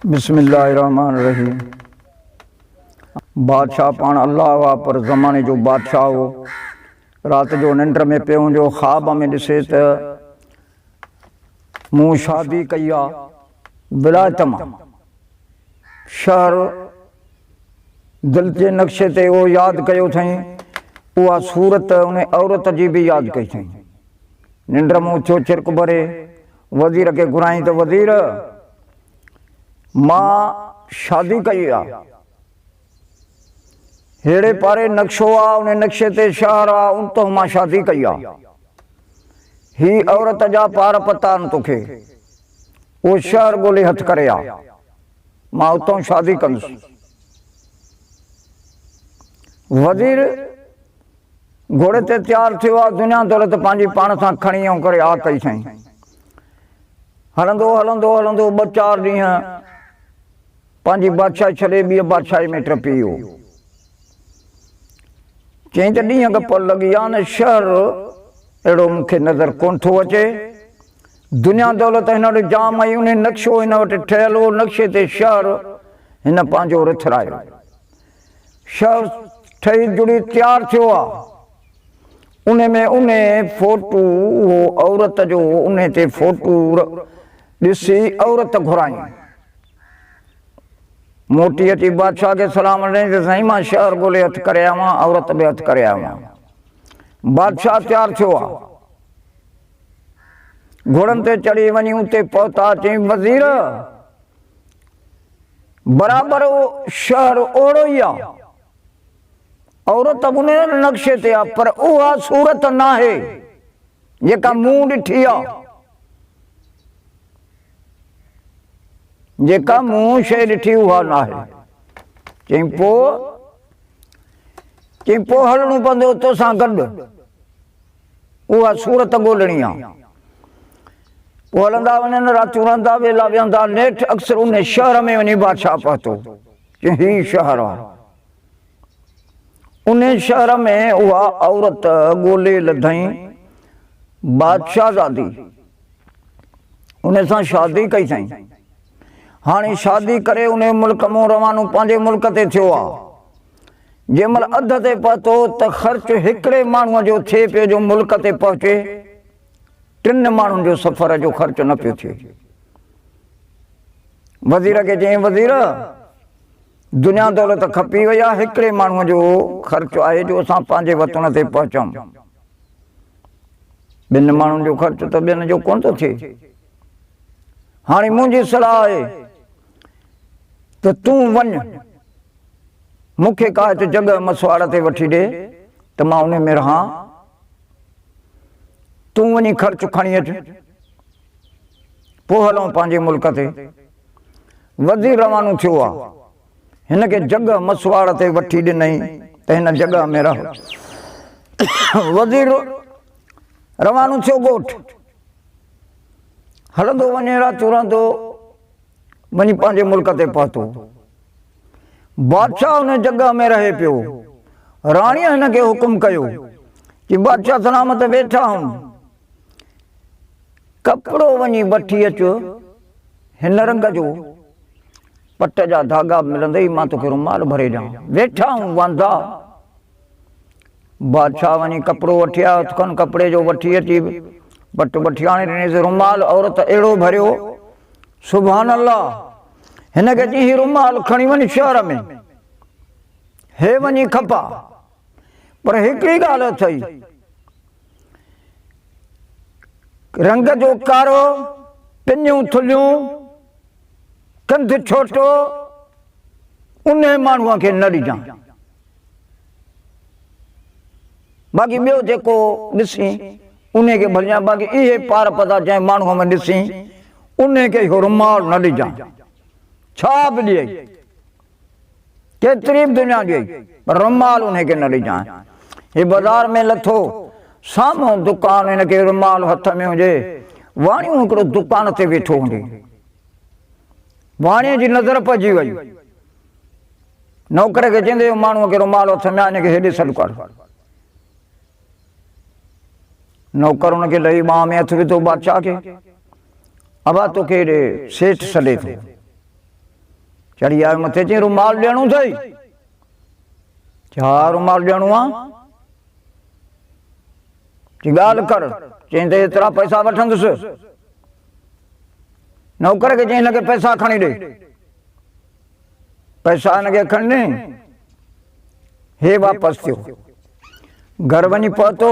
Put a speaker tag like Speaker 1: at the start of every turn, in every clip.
Speaker 1: बिस्मिल्लाहिर्रहमानिर्रहीम। बादशाह पाण अल्लाह हुआ पर ज़माने जो बादशाह हो। रात जो निंड में पियो जो ख्वाब में ॾिसे त मूं शादी कई आहे विलायत मां। शहर दिल जे नक्शे ते उहो यादि कयो अथई, उहा सूरत उन औरत जी बि यादि कई अथई। निंड में उथियो चिरक भरे वज़ीर खे घुराई त वज़ीर मां शादी कई आहे, हेड़े पारे नक्शो आहे, उन नक्शे ते शहर आहे, उन तो मां शादी कई आहे। ही औरत जा पार पता न तोखे, वो शहर ॻोल्हे हथ करे आ, मां उतां शादी कंदुसि। वज़ीर घोड़े ते तैयार थियो आहे, दुनिया दौलत पंहिंजी पाण सां खणी ऐं करे आ कई साईं। हलंदो हलंदो हलंदो 2-4 ॾींहं पंहिंजी बादशाही छॾे ॿिए बादशाही में टपी वियो। चई त ॾींहं गप लॻी आहे न, शहर अहिड़ो मूंखे नज़र कोन थो अचे। दुनिया दौलत हिन वटि जाम आई, उन नक्शो हिन वटि ठहियल हो, नक्शे ते शहर हिन पंहिंजो रिथरायो। शहर ठही जुड़ी तैयार थियो आहे, उन में उन फोटू उहो औरत जो उन ते फोटू ॾिसी औरत घुराई। मोटी अची बादशाह खे सलाम ॾिनी त साईं मां शहर ॻोल्हे हथ करे आयो आहियां, औरत बि हथ करे आयो आहियां। बादशाह तैयार थियो आहे, घोड़नि ते चढ़ी वञी उते पहुता। चई वज़ीर बराबरि शहर ओड़ो ई आहे, औरत उन नक्शे ते आहे, पर उहा सूरत न आहे जेका मूं ॾिठी आहे, जेका मूं शइ ॾिठी उहा न आहे। चई पोइ हलणो पवंदो तोसां गॾु, उहा सूरत ॻोल्हणी आहे। पोइ हलंदा वञनि, रातियूं रहंदा, वेला विहंदा, नेठि अक्सर उन शहर में वञी बादशाह पहुतो। चई ही शहर आहे। उन शहर में उहा औरत ॻोल्हे लधई बादशाह ज़ादी, उन सां शादी कई अथई। हाणे शादी करे उन मुल्क मां रवानो पंहिंजे मुल्क ते थियो आहे। जंहिंमहिल अध ते पहुतो त ख़र्च हिकिड़े माण्हूअ जो थिए पियो जो मुल्क ते पहुचे, 3 माण्हुनि जो सफ़र जो ख़र्च न पियो थिए। वज़ीर खे चई वज़ीर दुनिया दौलत खपी वई आहे, हिकिड़े माण्हूअ जो ख़र्च आहे जो असां पंहिंजे वतन ते पहुचूं। 2 माण्हुनि जो ख़र्च त ॿियनि जो कोन थो थिए। हाणे मुंहिंजी सलाह आहे त तूं वञ, मूंखे का हिते जॻह मसवाड़ ते वठी ॾे त मां उन में रहां, तूं वञी ख़र्च खणी अच, पोइ हलूं पंहिंजे मुल्क ते। वज़ीर रवानो थियो आहे, हिन खे जॻह मसवाड़ ते वठी ॾिनई त हिन जॻह में रह। वज़ीर रवानो थियो ॻोठ, हलंदो वञे, रातियूं रहंदो, वञी पंहिंजे मुल्क ते पहुतो। बादशाह उन जॻह में रहे पियो। राणीअ हिन खे हुकुम कयो कि बादशाह सलामत वेठा हूं, कपिड़ो वञी वठी अच हिन रंग जो, पट जा धागा मिलंदई, मां तोखे रुमाल भरे ॾियां, वेठा हूं वांदा। बादशाह वञी कपिड़ो वठी आयो, हथकनि कपिड़े जो वठी अची पट वठी आणे ॾिनईसि, रुमाल औरत अहिड़ो भरियो, सुभान अल्लाह। हिन खे चई रुमाल खणी वञ शहर में, हे वञी खपा, पर हिकिड़ी ॻाल्हि अथई, रंग जो कारो, पिनियूं थुलियूं, कंध छोटो, उन माण्हूअ खे न ॾिजां। बाक़ी ॿियो जेको ॾिसी उन खे भलियां, बाक़ी इहे पार पता जंहिं माण्हूअ में ॾिसी उन खे इहो रुमाल न ॾिजां। छा बि ॾियई, केतिरी बि दुनिया ॾियई, पर रुमाल उन खे न ॾिजां। हे बाज़ार में लथो, साम्हूं दुकान, हिन खे रुमाल हथ में हुजे, वाणियूं हिकिड़ो दुकान ते वेठो हूंदे, वाणीअ जी नज़र पइजी वई। नौकर खे चवंदे माण्हूअ खे रुमाल हथ में आहे, हिन खे हेॾे सॾु कर। नौकर हुन खे लही बांह में हथ विधो बादशाह खे, अबा तोखे हेॾे सेठ सॾे थो। चढ़ी आयो मथे चई रुमाल ॾियणो अथई। छा रुमाल ॾियणो आहे? चई ॻाल्हि कर। चई त एतिरा पैसा वठंदुसि। नौकर खे चई हिनखे पैसा खणी ॾे। पैसा हिनखे खणी ॾे। हे वापसि थियो। घर वञी पहुतो।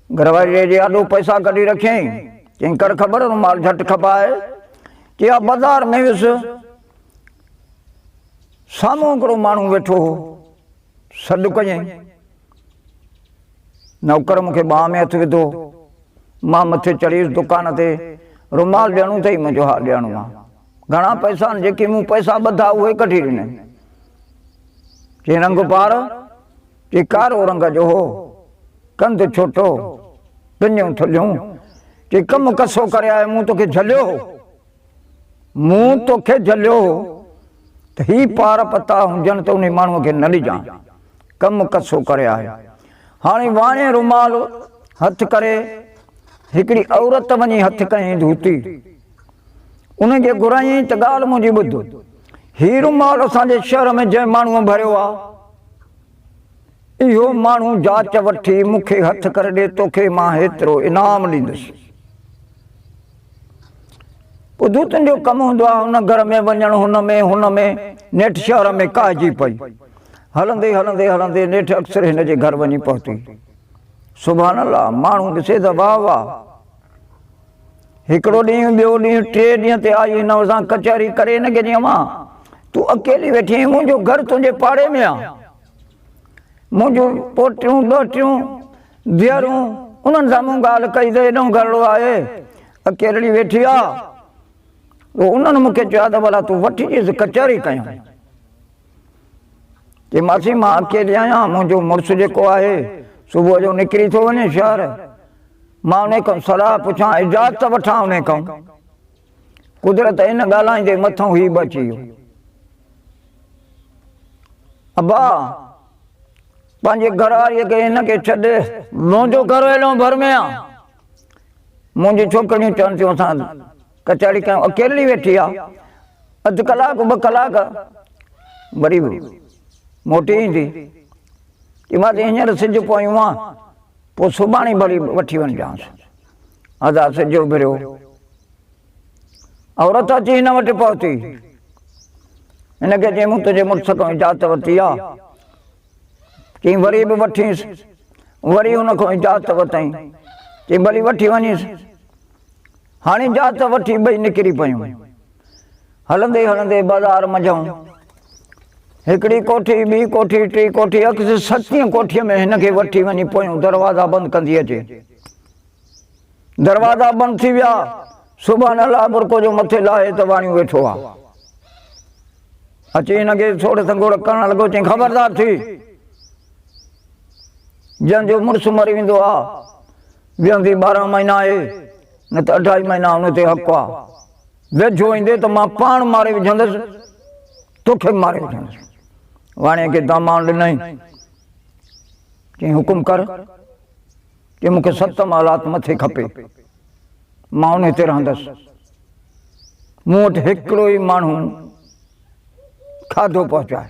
Speaker 1: घरवारी जे ॾाढो पैसा कढी रखियईं। चई कर ख़बर रुमाल झटि खपाए। चई हा बाज़ार में वियुसि, साम्हूं हिकिड़ो माण्हू वेठो हो। सॾु कयईं। नौकर मूंखे बांह में हथु विधो। मां मथे चढ़ीसि दुकान ते। रुमाल ॾियणो अथई? मुंहिंजो हा ॾियणो आहे। घणा पैसा आहिनि? जेके मूं पैसा ॿधा उहे कढी ॾिनई। चई रंग पार? चई कारो रंग जो हो, कंधु छोटो, पिनियूं थुलियूं। चई कमु कसो करे आयो, मूं तोखे झलियो हो, मूं तोखे झलियो हो त ही पार पता हुजनि त उन माण्हूअ खे न ॾिजां। कमु कसो करे आयो। हाणे वाणे रुमाल हथु करे हिकिड़ी औरत वञी हथु कयईं धोती। उनखे घुराईं त ॻाल्हि मुंहिंजी ॿुध, ही रुमाल असांजे शहर में जंहिं माण्हूअ भरियो आहे, इहो माण्हू जांच वठी मूंखे हथु करे ॾे, तोखे मां हेतिरो इनाम ॾींदुसि। पोइ दूतनि जो कमु हूंदो आहे, हुन घर में वञणु, हुन में नेठि शहर में काइजी पई। हलंदे हलंदे हलंदे नेठि अक्सर हिन जे घर वञी पहुती। सुभान अल्लाह, माण्हू ॾिसे त वाह वाह। हिकिड़ो ॾींहुं, ॿियो ॾींहुं, टे ॾींहं ते आई हिन सां कचहरी करे। हिनखे चई मां तूं अकेली वेठी आहीं, मुंहिंजो घर तुंहिंजे पाड़े में आहे, मुंहिंजूं पोटियूं ॾोटियूं धीअरूं, उन्हनि सां मूं ॻाल्हि कई त हेॾो घरड़ो आहे, अकेली वेठी आहे। उन्हनि मूंखे चयो त भला तूं वठी अचीसि कचहरी कयूं। चई मासी मां अकेली आहियां, मुंहिंजो मुड़ुसु जेको आहे सुबुह जो निकिरी थो वञे शहर, मां उन खां सलाह पुछां, इजाज़त वठां उन खां। कुदरत इन ॻाल्हाईंदे मथां ही बची वियो। अबा पंहिंजे घरवारीअ खे हिनखे छॾे, मुंहिंजो घर हेॾो भर में आहे, मुंहिंजी छोकिरियूं चवनि थियूं असां कचहरी कयूं, अकेली वेठी आहे। अधु कलाकु ॿ कलाक वरी मोटी ईंदी। की मां हींअर सिज पोयूं आहे, पोइ सुभाणे वरी वठी वञिजांसि। अदा सिज उभिरियो। औरत अची हिन वटि पहुती। हिनखे चई मूं तुंहिंजे मुड़ुस खां इजाज़त वरिती आहे। चई वरी बि वठीसि। वरी हुन खां इजाज़त वरितई। चई भली वठी वञीसि। हाणे इजाज़त वठी ॿई निकिरी पयूं। हलंदे हलंदे बाज़ार मंझूं हिकिड़ी कोठी, ॿी कोठी, टी कोठी, अक्सर सतीं कोठीअ में हिनखे वठी वञी पोयूं दरवाज़ा बंदि कंदी अचे। दरवाज़ा बंदि थी विया। सुभाणे अलाह बुरको जो मथे लाहे त वाणियूं वेठो आहे। अची हिनखे थोरे संगोड़ करणु लॻो। चई ख़बरदार थी, जंहिंजो मुड़ुसु मरी वेंदो आहे विहंदी 12 महीना आहे, न त 28 महीना हुन ते हक़ आहे। वेझो ईंदे त मां पाण मारे विझंदुसि, तोखे मारे विझंदुसि। वाणीअ खे दामान ॾिनई। चई हुकुम कर। चई मूंखे 7 मालात मथे खपे, मां उन ते रहंदुसि। मूं वटि हिकिड़ो ई माण्हू खाधो पहुचाए,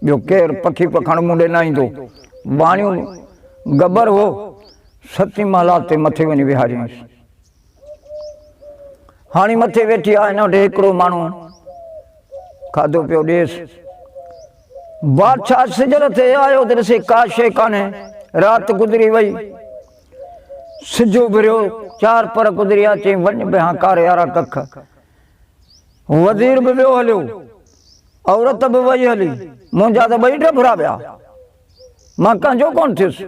Speaker 1: ॿियो केरु पखी पखण मूं ॾे न ईंदो। वाणियूं गबर हो, 7 मालात ते मथे वञी विहारियईंसि। हाणे मथे वेठी आहे, हिन वटि हिकिड़ो माण्हू खाधो पियो ॾेसि। बादशाह सिजर ते आयो त ॾिसे का शइ कान्हे। राति गुज़री वई, सिज उभिरियो, 4 पर गुज़रिया। चई वञ ॿिया कारे वारा कख। वज़ीर बि वियो हलियो, औरत बि वई हली, मुंहिंजा त ॿई डबरा विया, मां कंहिंजो कोन थियुसि।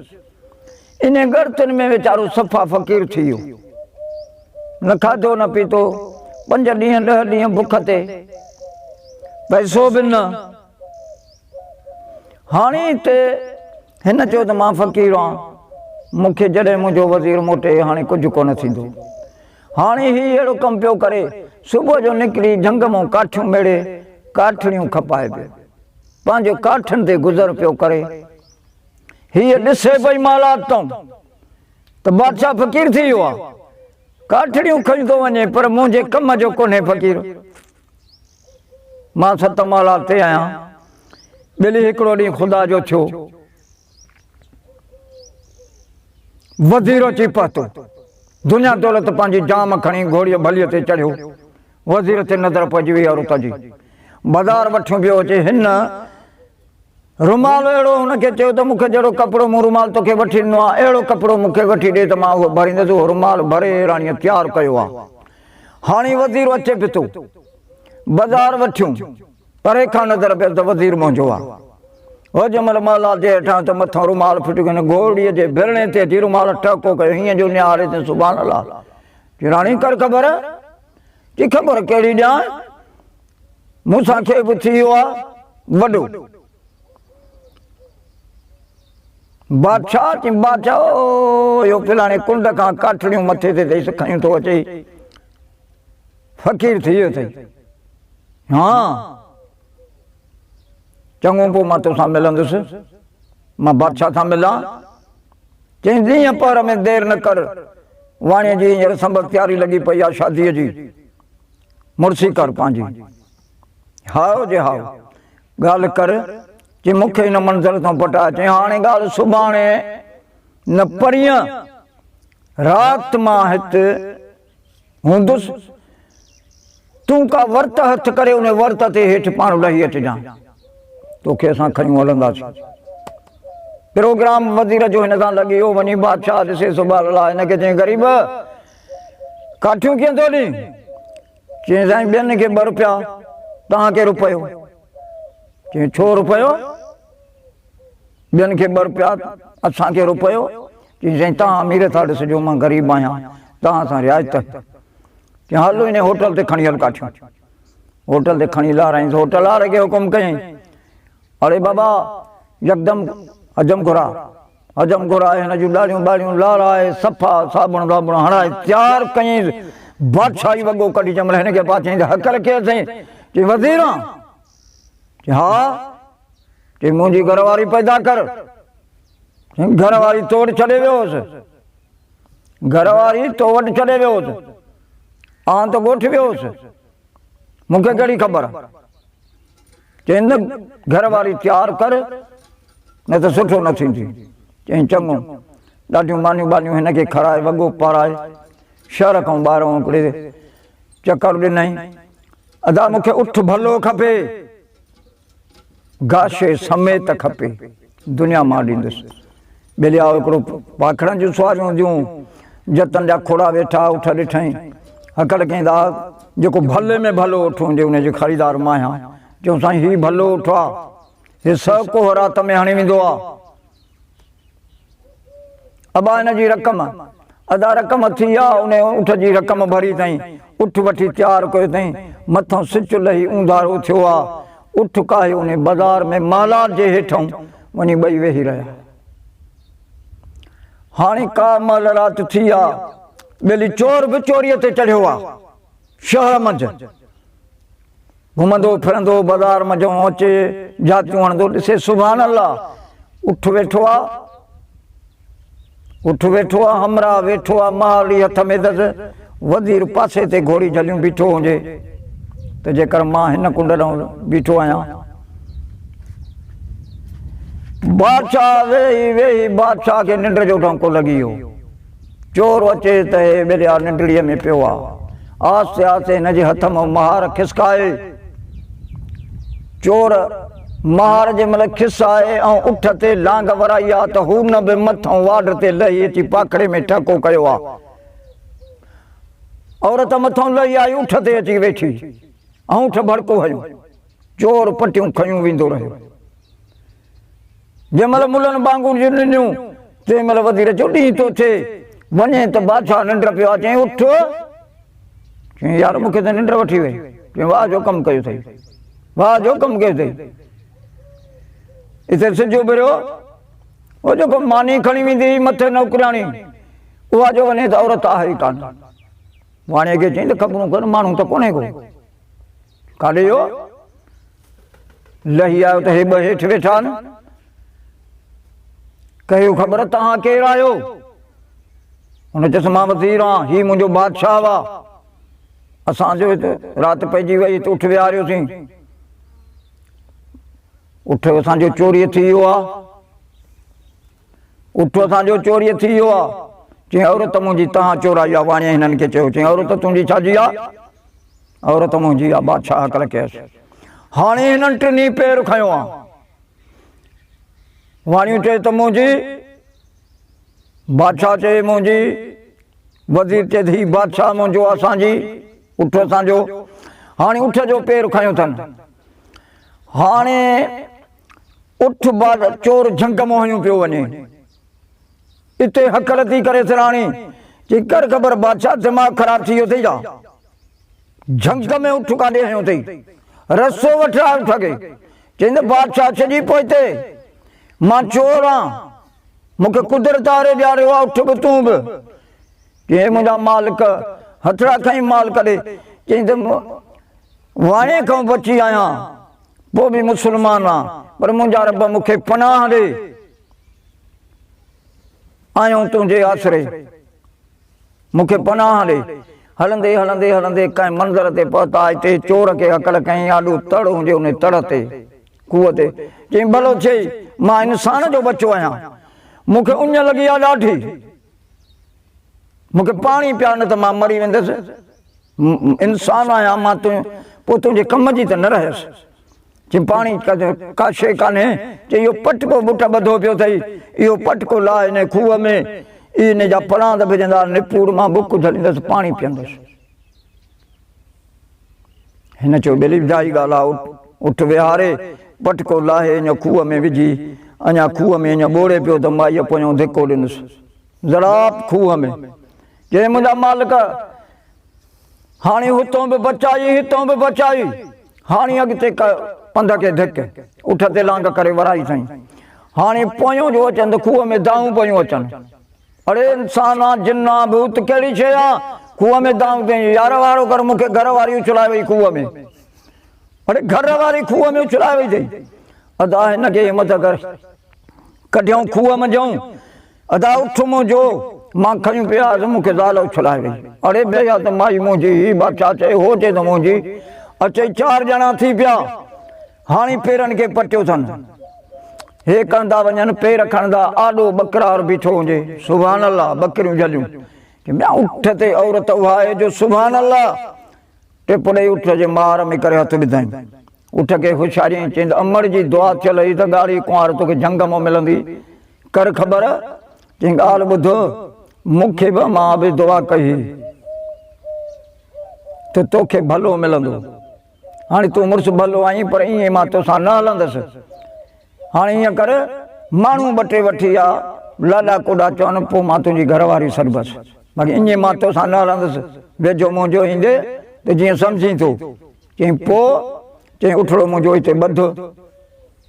Speaker 1: इन गर्तुनि में वीचारो सफ़ा फ़क़ीर थी वियो, न खाधो न पीतो, 5 ॾींहं 10 ॾींहं बुख ते, पैसो बि न। हाणे हिते हिन चयो त मां फ़क़ीर आहियां, मूंखे जॾहिं मुंहिंजो वज़ीर मोटे हाणे कुझु कोन थींदो। हाणे ही अहिड़ो कमु पियो करे, सुबुह जो निकिरी झंग मां काठियूं मेड़े काठड़ियूं खपाए पियो, पंहिंजो काठनि ते गुज़र पियो करे। हीअ ॾिसे पई मालात तां त बादशाह फ़क़ीर थी वियो आहे, काठड़ियूं खणी थो वञे, पर मुंहिंजे कम जो कोन्हे फ़क़ीर। मां 7 माला ते आहियां। ॿिली हिकिड़ो ॾींहुं ख़ुदा जो थियो, वज़ीर अची पहुतो, दुनिया दौलत पंहिंजी जाम खणी घोड़ीअ भलीअ ते चढ़ियो। वज़ीर ते नज़र पइजी वई औरत जी। बाज़ार वठियो पियो अचे, हिन रुमाल अहिड़ो हुनखे चयो त मूंखे जहिड़ो कपिड़ो मूं रुमाल तोखे वठी ॾिनो आहे, अहिड़ो कपिड़ो मूंखे वठी ॾे त मां उहो भरींदुसि। उहो रुमाल भरे राणीअ तयारु कयो आहे। हाणे वज़ीर अचे पियो थो, बाज़ार वठियूं, परे खां नज़र पियो त वज़ीर मुंहिंजो आहे। हो जंहिंमहिल माला जे हेठां त मथां रुमाल फिटी करे घोड़ीअ जे भिरणे ते अची रुमाल टको कयो, हीअं जो निहारे ते सुभाणे अलाह। चई राणी कर ख़बर, चई ख़बर कहिड़ी ॼाण, मूंसां खे बि थी वियो आहे वॾो। बादशाह, चई बादशाह इहो फलाणे कुंड खां काठड़ियूं मथे ते अथई खयूं थो अचे, फ़क़ीर थी वियो अथई। हा चङो पोइ मां तोसां मिलंदुसि, मां बादशाह सां मिलां। चई ॾींहं पर में देरि न कर, वाणीअ जी हींअर संभल तयारी लॻी पई आहे शादीअ जी, मुड़सी कर पंहिंजी। हाओ जे हाओ ॻाल्हि कर, चई मूंखे हिन मंज़िल तां पटाए। चई हाणे ॻाल्हि सुभाणे न परीहं राति मां हिते हूंदुसि, तूं का वर्त हथ करे उन वर्त ते हेठि पाण लही अचिजांइ, तोखे असां खयूं हलंदासीं। प्रोग्राम वज़ीर जो हिन सां लॻी वियो। वञी बादशाह ॾिसे सुभाणे अलाह, हिनखे चई ग़रीब काठियूं कीअं थो ॾीं? चई साईं ॿियनि खे 2 रुपया, तव्हांखे रुपयो। चई छो रुपयो? ॿियनि खे 2 रुपया, असांखे रुपयो। चई साईं तव्हां अमीर था ॾिसिजो, मां ग़रीब आहियां, तव्हां सां रिआयत। चई हलो हिन होटल ते खणी हल काठियूं। होटल ते खणी लाराईंसि। होटल वारे खे हुकुम कयईं, अरे बाबा यकदम हजम घुरा, हजम घुराए हिन जूं ॾाढ़ियूं ॿाढ़ियूं लाराए सफ़ा साबुण वाबुण हणाए तयारु कयईं। बादशाही वॻो कढी जंहिं महिल हिनखे पा चई हक़ रखे अथई। चई वज़ीर? चई हा। चई मुंहिंजी घरवारी पैदा कर। घरवारी तो वटि छॾे वियो हुअसि, घरवारी तो वटि छॾे वियो हुअसि, आउं त ॻोठु वियो हुअसि, मूंखे कहिड़ी ख़बर? चई न घरवारी तयारु कर, न त सुठो न थींदी। चई चङो। ॾाढियूं मानियूं बानियूं हिनखे खाराए, वॻो पाराए, शहर खां ॿाहिरां हिकिड़े चकर ॾिनई। अदा मूंखे उठ भलो खपे, गाशे समेत खपे, दुनिया मां ॾींदुसि। ॿिलिया हिकिड़ो पाखड़नि जूं सुवारियूं हूंदियूं, जतन जा खोड़ा वेठा, उठ ॾिठई, हकड़ कईं दा जेको भले में भलो उठ हुजे उनजे ख़रीदार मां आहियां। चयूं साईं हीउ भलो उठ आहे, हीउ सभु को राति में हणी वेंदो आहे। अबा हिन जी रक़म, अदा रक़म थी आहे, उन उठ जी रक़म भरी अथई, उठ वठी तयारु कयो अथई, मथां सिच लही ऊंधारो थियो आहे। उठ काहे उन बाज़ार में माला जे हेठां वञी ॿई वेही रहिया। हाणे का महिल राति थी आहे, ॿिली चोर बि चोरीअ ते चढ़ियो आहे। शहर मंझि घुमंदो फिरंदो, बाज़ार मंझो अचे, जातियूं हणंदो, ॾिसे सुभाणे अलाह उठ वेठो आहे, उठ वेठो आहे, हमरा वेठो आहे, महाली हथ में अथसि, वज़ीर पासे ते घोड़ी झलियूं बीठो हुजे त जेकर मां हिन कुंड ॾांहुं बीठो आहियां। बादशाह वेही वेही बादशाह खे निंड जो डंको लॻी वियो। चोर अचे त हे ॿिलिया निंडड़ीअ में पियो आहे। आस्ते आस्ते हिन जे हथ मां महार खिसकाए, चोर महार जे महिल खिसाए ऐं उठ ते लांग वराई आहे त हू न बि मथां वाड ते लही अची पाखड़े में ठको कयो आहे। औरत मथां लही आई, उठ ते अची वेठी ऐं उठ भड़को हयो। चोर पटियूं खयूं वेंदो रहियो। जंहिं महिल मुलनि बांगुर जी ॾिनियूं तंहिं महिल वज़ीर चयो ॾींहुं थो थिए, वञे त बादशाह निंड पियो आहे। चई उठ। चई यार मूंखे त निंड वठी वई। चई वाह जो कमु कयो अथई, वाह जो कमु कयो अथई। हिते सिजो बिरियो, उहो जेको मानी खणी वेंदी हुई मथे नौकराणी, उहा जो वञे त औरत आहे ई कान। वाणीअ खे चई त ख़बरूं कर, माण्हू त कोन्हे को, काॾे वियो? लही आयो त हे ॿ हेठि वेठा आहिनि। कयो ख़बर तव्हां केरु आहियो? हुन चयोसि मां वज़ीर आहियां, हीउ मुंहिंजो बादशाह आहे, असांजो हिते राति पइजी वई त उठ विहारियोसीं, उठ असांजो चोरी थी वियो आहे, उठ असांजो चोरी थी वियो आहे। चई औरत मुंहिंजी तव्हां चोराई आहे। वाणीअ हिननि खे चयो, चई औरत तुंहिंजी छाजी आहे? औरत मुंहिंजी आहे। बादशाह अकल कयसि। हाणे हिननि टिनी पेर खयो आहे। वाणियूं चए त मुंहिंजी, बादशाह चए मुंहिंजी, वज़ीर चए थी बादशाह मुंहिंजो, असांजी, उठ असांजो। हाणे उठ जो पेर खयो अथनि। हाणे उठ बाद चोर झंग मोहियूं पियो वञे। इते हकल थी करे सिराणी चई कर ख़बर बादशाह दिमाग़ ख़राब थी वियो अथई छा? झंग में उठ काॾे हयो अथई? रसो वठ आ उठ खे। चईंदे बादशाह सॼी पोइते मां चोर आहियां, मूंखे कुदरत वारे ॾियारियो आहे, उठ बि तूं बि। चई मुंहिंजा मालिक हथड़ा खई माल करे। चईंदे वाणे खां बची आहियां, पोइ बि मुस्लमान आहियां, पर मुंहिंजा रब मूंखे पनाह ॾे। आहियूं तुंहिंजे आसरे, मूंखे पनाह ॾे। हलंदे हलंदे हलंदे कंहिं मंज़र ते पहुता। हिते चोर खे अकल कई आॾो तड़ हुजे उन तड़ ते, खूह ते। चई भलो थिए मां इंसान जो बचो आहियां, मूंखे उञ लॻी आहे ॾाढी, मूंखे पाणी पिया न त मां मरी वेंदुसि। इंसान आहियां मां, पोइ तुंहिंजे कम जी त न रहियसि। चई पाणी का शइ कान्हे। चई इहो पटको बुट ॿधो पियो अथई, इहो पटको लाइ हिन खूह में, इन जा परांद विझंदा, निपूड़ मां बुक झलींदुसि, पाणी पीअंदुसि। हिन चयो बेलिजाई ॻाल्हि आहे, उठ विहारे पटको लाहे इन खूह में विझी, अञा खूह में हीअं ॿोड़े पियो त मां इहो पोयों धिको ॾिनुसि ज़राब खूह में। चई मुंहिंजा मालिक हाणे हुतां बि बचाई, हितां बि बचाई, हाणे अॻिते पंध खे धिक, उठ ते लांग करे वराई साईं। हाणे पोयों जो अचनि त खूह में दाऊं पियूं अचनि। अड़े इंसाना जिन्ना भूत कहिड़ी शइ आहे? खूह में दाऊं कई। यार वारो कर, मूंखे घर वारी उछलाए वई खूह में। अड़े घर वारी खूह में उछलाए वई अथई। अदा हिनखे हिमत कर, कढियऊं खूह में जऊं, अदा उठ मुंहिंजो, मां खयूं पिया त मूंखे ज़ाल उछलाए वई। अड़े भैया त माई मुंहिंजी, बादशाह चए हो चए त मुंहिंजी। अचे 4 ॼणा थी पिया। हाणे पेरनि खे पटियो अथनि, हे कंदा वञनि, पेर खणंदा, आॾो बकरार बीठो हुजे, सुभान अल्लाह, बकरियूं झलियूं। उठ ते औरत उहा आहे जो सुभान अल्लाह टिप ॾेई उठ जे मार में करे हथ विधाई। उठ खे होशियारी चईं अमर जी दुआ थियल ई त ॻाढ़ी कुंवार तोखे झंग मां मिलंदी, कर ख़बर। चईं ॻाल्हि ॿुध, मूंखे बि मां बि दुआ कई त तोखे भलो मिलंदो। हाणे तूं मुड़ुसु भलो आहीं, पर ईअं मां तोसां न हलंदसि। हाणे ईअं कर, माण्हू ॿ टे वठी आ, लाॾा कोॾा चवनि, पोइ मां तुंहिंजी घरवारी सरबसि, बाक़ी ईअं मां तोसां न हलंदसि। वेझो मुंहिंजो ईंदे त जीअं सम्झी थो। चईं पोइ? चईं उठड़ो मुंहिंजो हिते ॿध,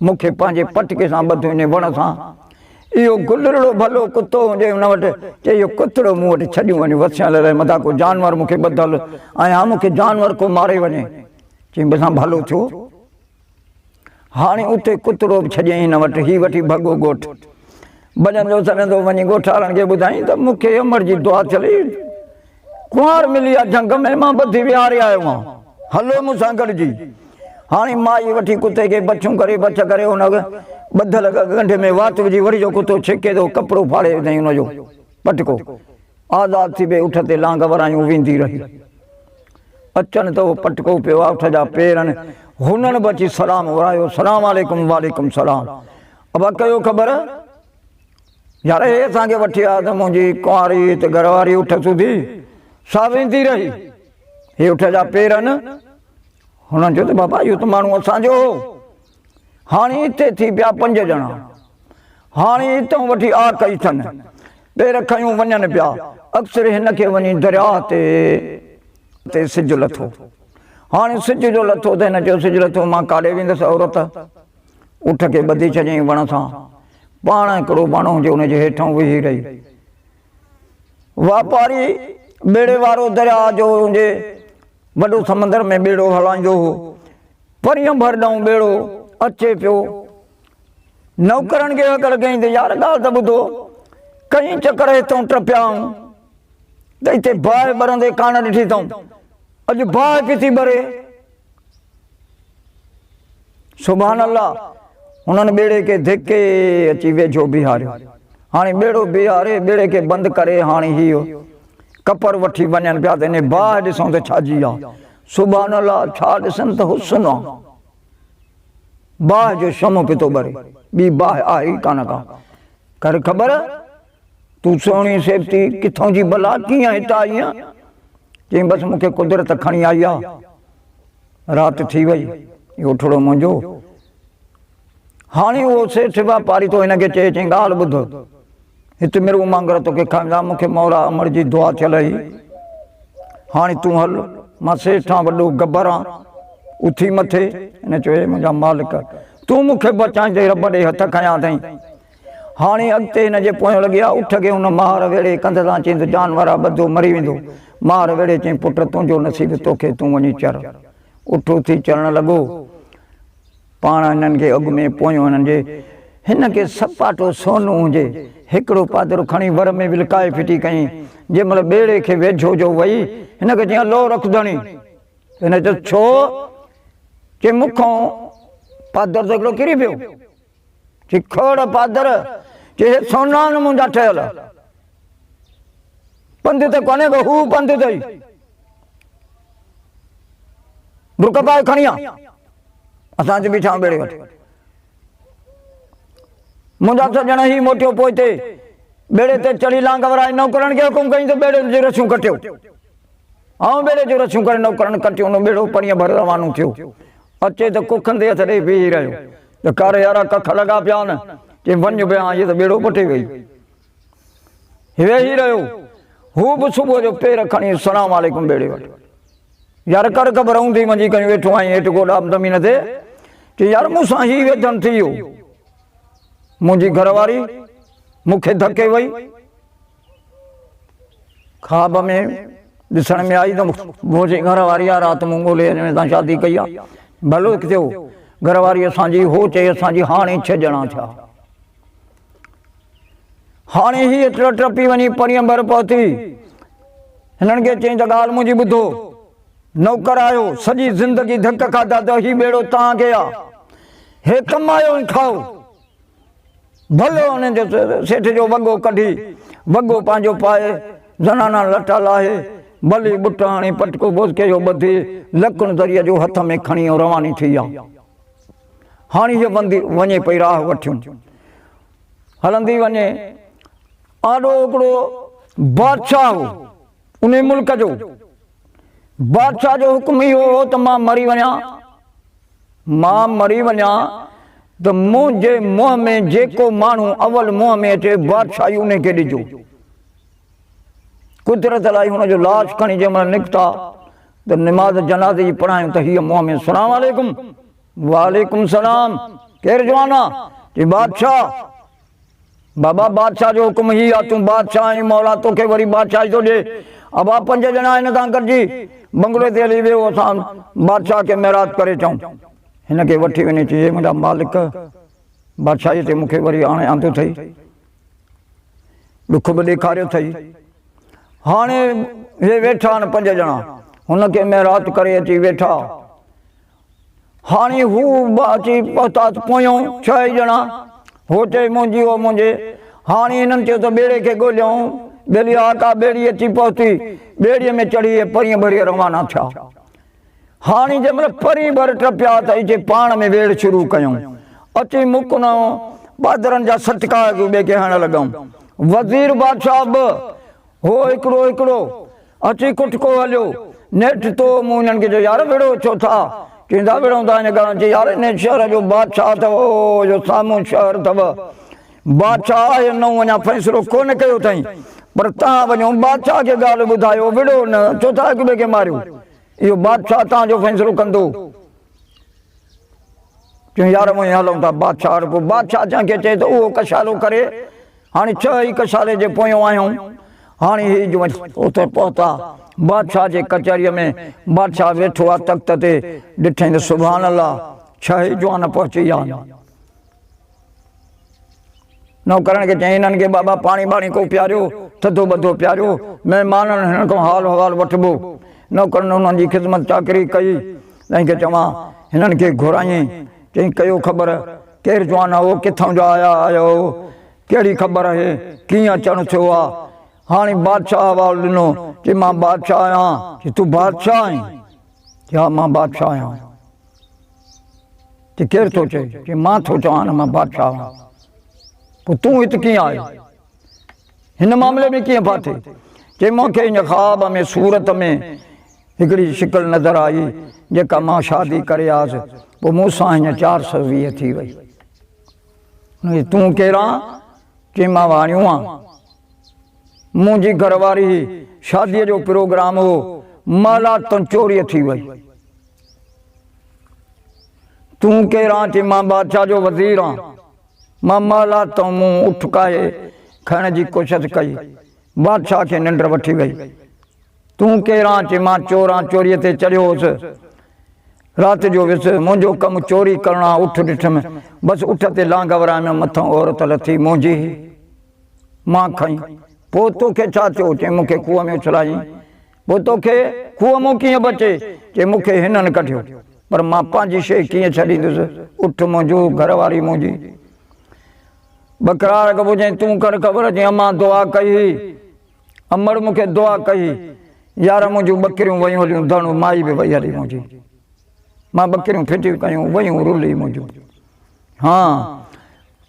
Speaker 1: मूंखे पंहिंजे पटके सां ॿध हिन वण सां। इहो गुलड़ो भलो कुतो हुजे हुन वटि। चई इहो कुतड़ो मूं वटि छॾियूं वञे, वसियल रहे, मथां को जानवर मूंखे ॿधल ऐं मूंखे जानवर को मारे वञे। चई बसां भलो थियो। हाणे उते कुतरो बि छॾियईं हिन वटि, हीउ वठी भॻो ॻोठु। भॼंदो सॼंदो वञी ॻोठारनि खे ॿुधाई त मूंखे अमर जी दुआ चली, कुंवार मिली आहे झंग में, मां ॿधी विहारे आयो आहियां, हलो मूंसां गॾिजी। हाणे माई वठी कुते खे बछूं करे, बछ करे, हुन ॿधल गंढे में वात विझी, वरी जो कुतो छिके थो, कपिड़ो फाड़े विधईं हुनजो पटको। आज़ाद थी वई, उठ ते लांग वरायूं वेंदी रही। अचनि त उहो पटको पियो आहे उठ जा पेरनि, हुननि बि अची सलाम वरायो, सलाम वालेकुम, वालेकुम सलाम। अब कयो ख़बर, यार हे असांखे वठी आया त मुंहिंजी कुंवारी त घरवारी उठ सुधी सा वेंदी रही, हे उठ जा पेरनि। हुननि चयो त बाबा इहो त माण्हू असांजो हो। हाणे हिते थी पिया 5 ॼणा। हाणे हितां वठी आ कई अथनि, पेर खयूं वञनि पिया। अक्सर हिन खे वञी दरिया ते सिज लथो। हाणे सिज जो लथो त हिन चयो सिज लथो, मां काॾे वेंदुसि औरत। उठ खे ॿधी छॾियईं वण सां, पाण हिकिड़ो वण हुजे हुनजे हेठां वेही रही। वापारी ॿेड़े वारो दरिया जो हुजे, वॾो समंदर में ॿेड़ो हलाईंदो हो, परीहं भरॾऊं ॿेड़ो अचे पियो। नौकरनि खे अकड़ कई त यार ॻाल्हि त ॿुधो, कई चकर हितां टपियाऊं त हिते बाहि ॿरंदे कान ॾिठी अथऊं, अॼु बाहि पई थी ॿरे। सुभान अल्लाह। उन्हनि ॿेड़े खे धिके अची वेझो बीहारियो। हाणे ॿेड़ो बीहारे ॿेड़े खे बंदि करे हाणे हीअ कपर वठी वञनि पिया त इन बाहि ॾिसूं त छाजी आहे। सुभान अल्लाह, छा ॾिसनि त हुस्न आहे, बाहि जो शमो पियो थो ॿरे, ॿी बाहि आहे ई कान का। कर ख़बर तूं सोणी सेफ्टी किथां जी भला कीअं हितां आई आहे? चई बसि मूंखे कुदरत खणी आई आहे, राति थी वई, इहो थोरो मुंहिंजो। हाणे उहो सेठ वापारी तो हिनखे चए, चई ॻाल्हि ॿुध, हिते मिरू मांगर तोखे खाईंदा, मूंखे मौला अमर जी दुआ थियल हुई। हाणे तूं हल, मां सेठ आं, वॾो गबर आं, उथी मथे। हिन चयो मुंहिंजा मालिक तूं मूंखे बचाइजांइ, रब ॾे हथ खयां अथई। हाणे अॻिते हिनजे पोयां लॻी आहे, उठ के हुन मार वेड़े कंध सां चई त जानवर आहे, ॿधो मरी वेंदो। मार वेड़े चई पुट तुंहिंजो नसीब तोखे, तूं वञी चर। उठ उथी चढ़णु लॻो, पाण हिननि खे अॻु में पोयों हिननि जे हिनखे सपाटो सोनू हुजे हिकिड़ो पादर खणी वर में विलकाए फिटी कयईं। जंहिं महिल ॿेड़े खे वेझो जो वई, हिनखे चई लो रखदणी। हिन चयो छो? चई मूंखों पादर त हिकिड़ो किरी पियो। चई खोड़ पादर, चई सोना न मुंहिंजा ठहियल, पंध त कोन्हे को, हू पंध अथई, बुक पाए खणी आ, असां अच बीठा ॿेड़े वटि। मुंहिंजा सॼण ई मोटियो पोइ ते ॿेड़े ते चढ़ी लांग वराए नौकरनि खे हुकुम कई त ॿेड़े जूं रसियूं कटियो। ऐं ॿेड़े जूं रसियूं करे नौकरनि कटियो, हुन ॿेड़ो परीहं भर रवानो थियो। अचे त कुखनि ते हथ ॾेई बीही रहियो, त कारे यारा कख लॻा पिया न, चई वञ पिया, इहे त ॿेड़ो पटे वई। वेही रहियो, हू बि सुबुह जो पेर खणी सलाम वालेकुम ॿेड़े वटि। यार कर ख़बर हूंदी मुंहिंजी कयूं वेठो आई हेठि गोॾा ज़मीन ते। चई यार मूंसां ही वेधन थी वियो, मुंहिंजी घरवारी मूंखे धके वई, ख्वाब में ॾिसण में आई त मुंहिंजी घरवारी आहे, राति मूं ॻोल्हे में तव्हां शादी कई आहे, भलो थियो। घरवारी असांजी हो चए असांजी हाणे 6 ॼणा थिया। हाणे हीअ टपी वञी परीहं भर पहुती, हिननि खे चई त ॻाल्हि मुंहिंजी ॿुधो, नौकर आयो, सॼी ज़िंदगी धक खाधा त ही ॿेड़ो तव्हांखे आहे, हे कमायो ऐं खाओ। भलो हुन जो सेठ जो वॻो कढी, वॻो पंहिंजो पाए, ज़नाना लटा लाहे, भली बुट हाणे पटको बोसके जो ॿधी, लकुण दरिया जो हथ में खणी रवानी थी आहे। हाणे हीअ बंदी वञे पई राह वठियूं, हलंदी वञे। आॾो हिकिड़ो बादशाह हो उन मुल्क जो, बादशाह जो हुकुम इहो हो त मां मरी वञा त मुंहिंजे मुंहं में जेको माण्हू अवल मुंहं में अचे बादशाही उनखे ॾिजो। कुदरत अलाई हुनजो लाश खणी जंहिं महिल निकिता त निमाज़ जनाज़े जी पढ़ायूं त हीअ मुंहं में सलाम वालेकुम, वालेकुम सलाम, केरु जवान आहे? चई बादशाह। बाबा बादशाह जो हुकुम ही आहे, तूं बादशाह आहीं, मौला तोखे वरी बादशाही थो ॾे। अबा 5 ॼणा हिन तां गॾिजी बंगले ते हली वियो, असां बादशाह खे महिराज करे चऊं। हिनखे वठी वञे, चई मुंहिंजा मालिक बादशाही ते मूंखे वरी हाणे आंदो अथई, ॾुख बि ॾेखारियो अथई। हाणे हे वेठा आहिनि 5 ॼणा, हुनखे महिराज करे अची वेठा। हाणे हू अची पहुता पोयों 6 ॼणा, हो चए मुंहिंजी हो मुंहिंजे। हाणे हिननि चयो त ॿेड़े खे ॻोल्हियूं, ॿेड़ी आका ॿेड़ी अची पहुती, ॿेड़ीअ में चढ़ी परीहं भरी रवाना थिया। हाणे जंहिं महिल परी भर टपिया त चए पाण में वेड़ शुरू कयूं, अची मुकुन बादरनि जा सटका ॿिए खे हणण लॻऊं। वज़ीर बादशाह बि हो हिकिड़ो अची कुटको हलियो, नेठि तो मूं हिननि खे चयो यार वेड़ो छो था? चईंदा वेड़ो था हिन कारण। चई यार हिन शहर जो बादशाह अथव, जो साम्हूं शहर अथव, बादशाह न अञा फ़ैसिलो कोन कयो अथई, पर तव्हां वञो बादशाह खे ॻाल्हि ॿुधायो, विड़ो न, छो था हिक ॿिए खे मारियो, इहो बादशाह तव्हांजो फ़ैसिलो कंदो। चयूं यार मुंहिंजी हलूं था बादशाह। पोइ बादशाह जंहिंखे चए त उहो कशालो करे। हाणे 6 ई कशाले जे पोयों आहियूं। हाणे ही उते पहुता बादशाह जे कचहरीअ में, बादशाह वेठो आहे तख़्त ते, ॾिठई त सुभान अल्लाह 6 ई जवान पहुची विया। नौकरनि खे चई हिननि खे बाबा पाणी बाणी को पियारियो, थधो बधो पियारियो, महिमाननि हिननि खां हाल हवाल वठिबो। नौकरनि हुननि जी ख़िदमत चाकरी कई, तंहिंखे चवां हिननि खे घुराई, चई कयो ख़बर केरु जवान हो, किथों जा आयो, कहिड़ी ख़बर है, कीअं अचणु थियो आहे। हाणे बादशाह आवाज़ ॾिनो कि मां बादशाह आहियां। कि तूं बादशाह आहीं? कि हा मां बादशाह आहियां। कि केरु थो चए? कि मां थो चवां न मां बादशाह आहियां। पोइ तूं हिते कीअं आयो? हिन मामले में कीअं फाथे? कि मूंखे इन ख़्वाब में सूरत में हिकिड़ी शिकिल नज़र आई जेका मां शादी करे आयुसि, पोइ मूंसां हीअं 420 थी वई। तूं केरु आहीं? कि मां वाणियूं आहियां। मुंहिंजी घरवारी शादीअ जो प्रोग्राम हो, मालात चोरी थी वई। तूं केरु आहीं? कि मां बादशाह जो वज़ीर आहियां। मां मालात मूं उठकाए खणण जी कोशिशि कई, बादशाह खे निंड वठी वई। तूं केरु आहीं? कि मां चोर आहियां, चोरीअ ते चढ़ियो हुउसि, राति जो वियुसि, मुंहिंजो कमु चोरी करणु आहे। उठ ॾिठमि, बसि उठ ते लांग वराइमि, मथां औरत लथी मुंहिंजी, मां खईं। पोइ तोखे छा थियो? चई मूंखे खूह में उछलाईं। पोइ तोखे खूह मां कीअं बचे? कि मूंखे हिननि कढियो, पर मां पंहिंजी शइ कीअं छॾींदुसि? उठ मुंहिंजो, घरवारी मुंहिंजी। बकरार खां पुछई तूं कर ख़बर? चई अमां दुआ कई, अमड़ मूंखे दुआ कई, यार मुंहिंजूं बकरियूं वयूं हलियूं धणु, माई बि वई हली मुंहिंजी, मां बकरियूं फिटियूं कयूं, वयूं रुली मुंहिंजूं। हा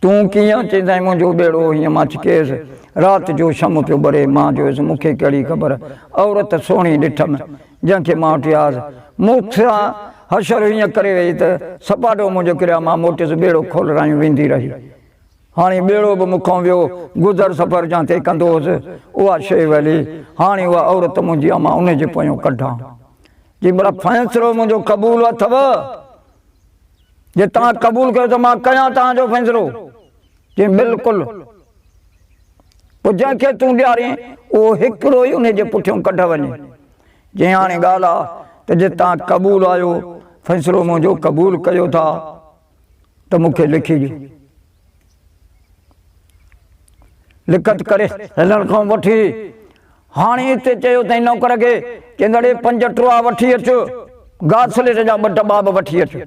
Speaker 1: तूं कीअं? चईंदाई मुंहिंजो बेड़ो हीअं। मां चिकेसि, राति जो शम पियो ॿरे, मां चयोसि मूंखे कहिड़ी ख़बर, औरत सुहिणी ॾिठमि जंहिंखे मां वठी आयुसि, मूंसां हशर हीअं करे वई त सपाटो मुंहिंजो किरिया, मां मोटियुसि, बेड़ो खोलरायूं वेंदी रही। हाणे बेड़ो बि मूंखां वियो, गुज़र सफ़र जां ते कंदो हुउसि, उहा शइ वली, हाणे उहा औरत मुंहिंजी आहे, मां उनजे पोयां कढां। जी भला फ़ैसिलो मुंहिंजो क़बूल अथव? जे तव्हां क़बूल कयो त मां कयां तव्हांजो फ़ैसिलो? जी बिल्कुलु। पोइ जंहिंखे तूं ॾियारीं उहो हिकिड़ो ई उनजे पुठियां कढ वञे। जे हाणे ॻाल्हि आहे त जे तव्हां क़बूल आहियो, फ़ैसिलो मुंहिंजो क़बूल कयो था, त मूंखे लिखी ॾियो। लिखत करे हलण खां वठी हाणे हिते चयो अथई नौकर खे, चईंदड़े 5 टुआ वठी अचु, घासलेट जा 2 दॿा बि वठी अचु।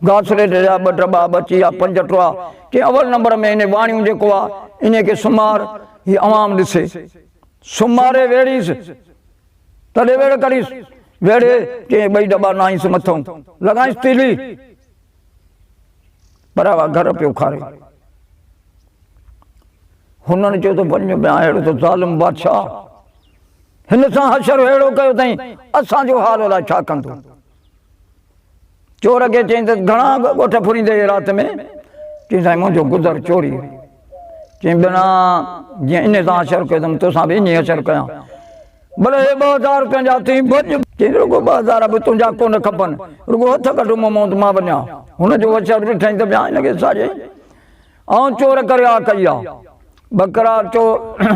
Speaker 1: घासलेट जा 2 दॿा अची विया, 5 टुआ। कि अवल नंबर में इन वाणियूं जेको आहे इन खे सुमार, हीअ आवाम ॾिसे, सुमारे वेड़ीसि, तॾहिं वेड़ करीसि, वेड़े चई 2 दॿा नाईंसि मथां, लॻाईंसि तीली, पर घर पियो खारे। हुननि चयो त वञ ॿिया, अहिड़ो त ज़ालिम बादशाह, हिन सां हशर अहिड़ो कयो अथई, असांजो हाल अलाए छा कंदो। चोर खे चई त घणा ॻोठ फुरींदे राति में? चई साईं मुंहिंजो गुज़र चोरी। चई बिना जीअं इन सां हशर कयो अथमि, तोसां बि इन हशर कयां। भले 2000 रुपयनि जा थी भॼ। चई रुगो 2000 बि तुंहिंजा कोन खपनि, रुगो हथ कढ मूं मां वञा। हुनजो हशर ॾिठईं त ॿिया हिनखे साॼे, ऐं चोर करे आ कई आहे। बकरार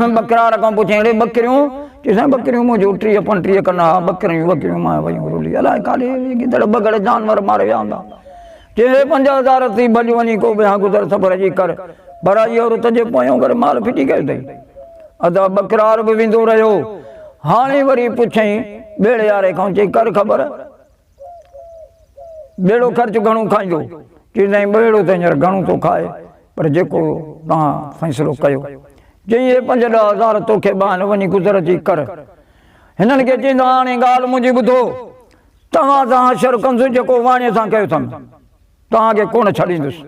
Speaker 1: बकरार खां पुछे बकरियूं? चई साईं बकरियूं मुंहिंजो 30-35 कना, बकरियूं मां वयूं रुली, अलाए काॾे गिदड़ बगड़ जानवर मारे विया हूंदा। चई 5000 थी भॼ वञी को ॿिया गुज़र सफ़र जी कर, पर इहो औरत जे पोयों करे माल फिटी कयो अथई। अदा बकरार बि वेंदो रहियो। हाणे वरी पुछई बेड़े वारे खां, चई कर ख़बर, बेड़ो ख़र्च घणो खाईंदो? चई साईं बेड़ो त हींअर घणो थो खाए, पर जेको तव्हां फ़ैसिलो कयो। चई हे 5-10 तोखे ॿाहिरि वञी गुज़र जी कर। हिननि खे चईंदो हाणे ॻाल्हि मुंहिंजी ॿुधो, तव्हां सां हशर कंदुसि जेको वाणीअ सां कयो अथमि, तव्हांखे कोन छॾींदुसि,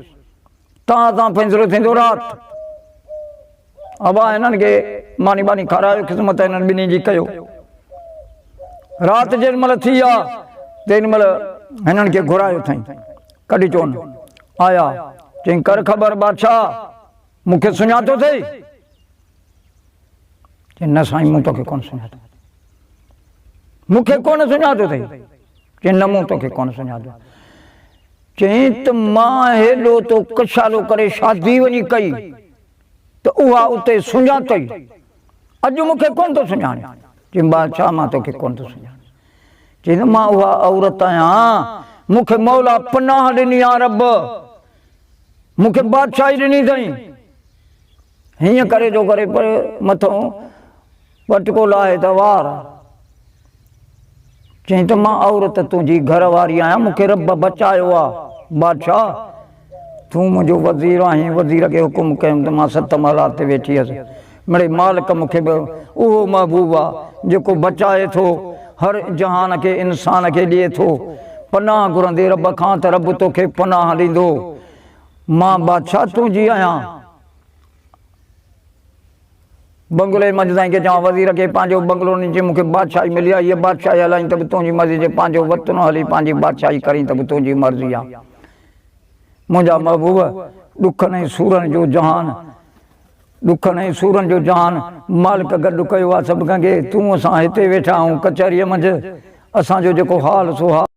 Speaker 1: तव्हां सां फ़ैसिलो थींदो राति। अबा हिननि खे मानी बानी खारायो, क़िस्मत हिननि ॿिन्ही जी कयो। राति जेॾी महिल थी आहे तेॾी महिल हिननि खे घुरायो अथई, कढी चोन आया। चई कर ख़बर बादशाह, मूंखे सुञातो अथई? चई न साईं मूं तोखे कोन सुञातो, मूंखे कोन सुञातो अथई। चई न मूं तोखे कोन सुञातो। चई त मां हेॾो तो कशालो करे शादी वञी कई त उहा उते सुञातई, अॼु मूंखे कोन थो सुञाणे। चई बादशाह मां तोखे कोन थो सुञाणे। चई न मां उहा औरत आहियां, मूंखे मौला पनाह ॾिनी आहे, रब मूंखे बादशाही ॾिनी अथई। हीअं करे जो करे पर मथां पटको लाहे त वार। चई त मां औरत तुंहिंजी घर वारी आहियां, मूंखे रब बचायो आहे। बादशाह तूं मुंहिंजो वज़ीर आहीं, वज़ीर खे हुकुम कयुमि त मां 7 महला ते वेठी हुअसि। मिड़े मालिक मूंखे बि उहो महबूब आहे जेको बचाए थो, हर जहान खे इंसान खे ॾिए थो। पनाह घुरंदे रब खां त रब तोखे पनाह ॾींदो। मां बादशाह तुंहिंजी आहियां। बंगले मंझि खे चवां वज़ीर खे पंहिंजो बंगलो ॾिजे, मूंखे बादशाही मिली आहे, हीअ बादशाही हलाईं त बि तुंहिंजी मर्ज़ी, जे पंहिंजो वक़्तु न हली पंहिंजी बादशाही करीं त बि तुंहिंजी मर्ज़ी आहे। मुंहिंजा महबूब, ॾुखनि ऐं सूरनि जो जहान, ॾुखनि ऐं सूरनि जो जहान मालिक गॾु कयो आहे सभु कंहिंखे। तूं असां हिते वेठा आहियूं कचहरीअ मंझि, असांजो जेको हाल सो हाल